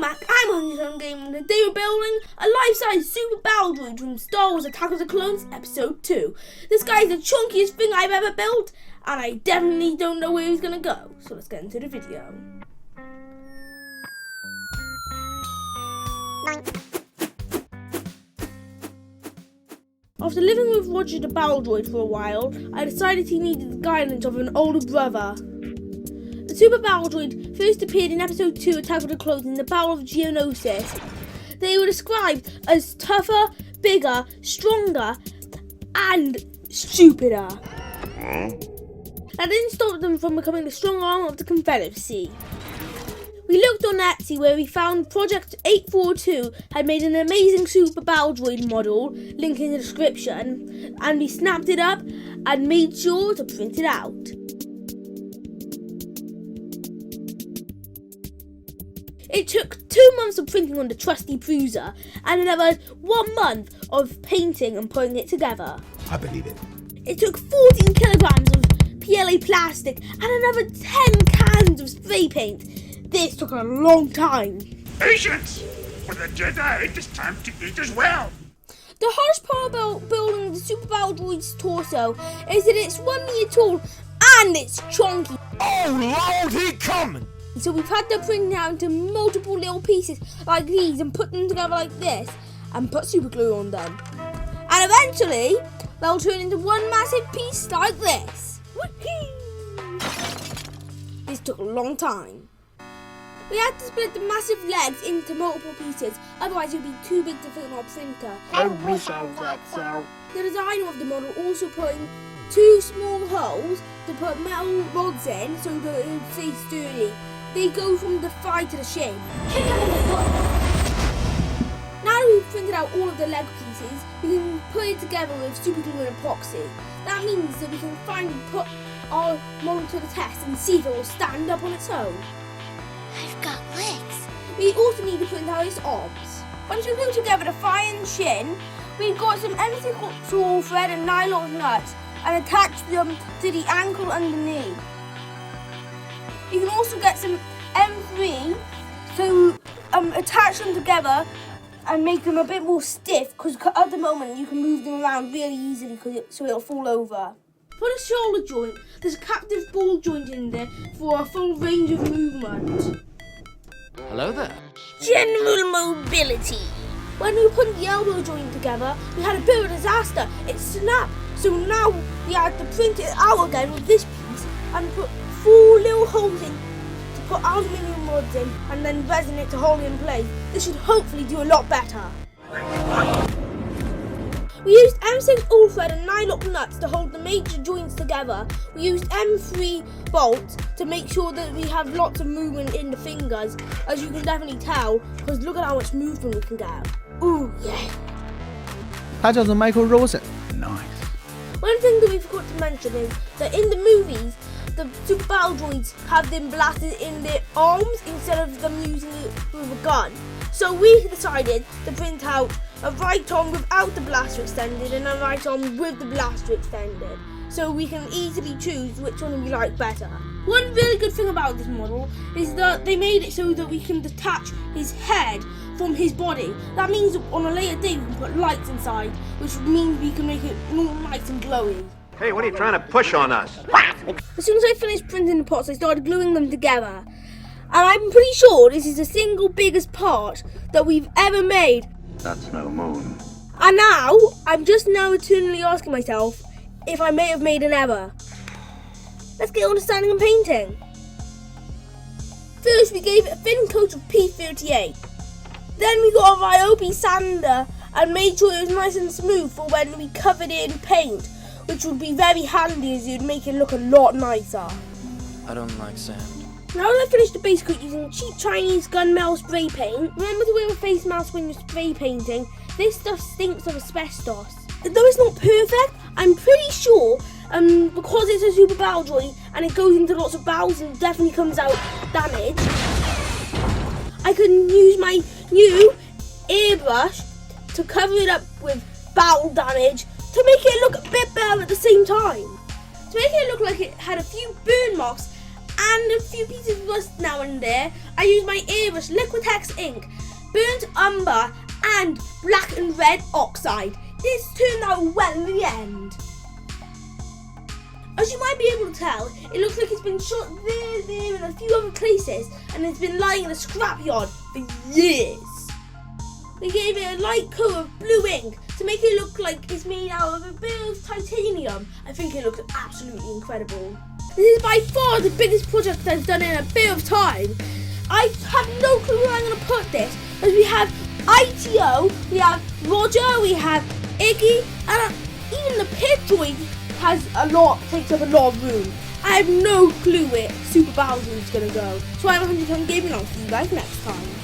Mac, I'm on Tun Gamer, and today we're building a life-size Super Battle Droid from Star Wars Attack of the Clones Episode 2. This guy is the chunkiest thing I've ever built, and I definitely don't know where he's gonna go. So let's get into the video. After living with Roger the Battle Droid for a while, I decided he needed the guidance of an older brother. The Super Battle Droid first appeared in Episode 2 Attack of the Clones in the Battle of Geonosis. They were described as tougher, bigger, stronger, and stupider. That didn't stop them from becoming the strong arm of the Confederacy. We looked on Etsy where we found Project 842 had made an amazing Super Battle Droid model, link in the description, and we snapped it up and made sure to print it out. It took 2 months of printing on the trusty Bruiser and another 1 month of painting and putting it together. I believe it. It took 14 kilograms of PLA plastic and another 10 cans of spray paint. This took a long time. Patience! For the Jedi, it is time to eat as well. The hardest part about building the Super Battle Droid's torso is that it's 1 meter tall and it's chunky. Oh Lord, he coming! So we've had to print it out into multiple little pieces like these and put them together like this and put super glue on them. And eventually, they'll turn into one massive piece like this. Whee! This took a long time. We had to split the massive legs into multiple pieces, otherwise it would be too big to fit on our printer. I wish I thought so. The designer of the model also put in 2 small holes to put metal rods in so that it would stay sturdy. They go from the thigh to the shin. Now that we've printed out all of the leg pieces, we can put it together with super glue and epoxy. That means that we can finally put our model to the test and see if it will stand up on its own. I've got legs. We also need to print out its arms. Once we glue together the thigh and shin, we've got some M6 tool thread and nylon nuts and attach them to the ankle and the knee. You can also get some M3 to attach them together and make them a bit more stiff, because at the moment you can move them around really easily so it'll fall over. For the shoulder joint, there's a captive ball joint in there for a full range of movement. Hello there. General mobility. When we put the elbow joint together, we had a bit of a disaster. It snapped, so now we had to print it out again with this piece and put 4 little holes in to put aluminium rods in and then resin it to hold it in place. This should hopefully do a lot better. We used M6 all thread and nylon nuts to hold the major joints together. We used M3 bolts to make sure that we have lots of movement in the fingers, as you can definitely tell, because look at how much movement we can get. Ooh, yeah. 他叫做 Michael Rosen. Nice. One thing that we forgot to mention is that in the movies, the Super Battle Droids have them blasted in their arms instead of them using it with a gun. So we decided to print out a right arm without the blaster extended and a right arm with the blaster extended, so we can easily choose which one we like better. One really good thing about this model is that they made it so that we can detach his head from his body. That means on a later day we can put lights inside, which means we can make it more nice and glowy. Hey, what are you trying to push on us? As soon as I finished printing the parts, I started gluing them together. And I'm pretty sure this is the single biggest part that we've ever made. That's no moon. And now, I'm just now eternally asking myself if I may have made an error. Let's get on to sanding and painting. First, we gave it a thin coat of P38. Then we got a Ryobi sander and made sure it was nice and smooth for when we covered it in paint, which would be very handy as it would make it look a lot nicer. I don't like sand. Now that I finished the base coat using cheap Chinese gunmetal spray paint, remember to wear a face mask when you're spray painting. This stuff stinks of asbestos. Though it's not perfect, I'm pretty sure, because it's a Super Battle Droid and it goes into lots of battles and definitely comes out damaged, I can use my new airbrush to cover it up with battle damage to make it look a bit better at the same time. To make it look like it had a few burn marks and a few pieces of rust now and there, I use my airbrush Liquitex ink, burnt umber and black and red oxide. This turned out well in the end. As you might be able to tell, it looks like it's been shot there and a few other places, and it's been lying in a scrapyard for years. We gave it a light coat of blue ink to make it look like it's made out of a bit of titanium. I think it looks absolutely incredible. This is by far the biggest project I've done in a bit of time. I have no clue where I'm going to put this, as we have ITO, we have Roger, we have Iggy, and even the pit droid takes up a lot of room. I have no clue where Super Battle Droid is going to go. So I'm 100 Tun Gamer, and I'll see you guys next time.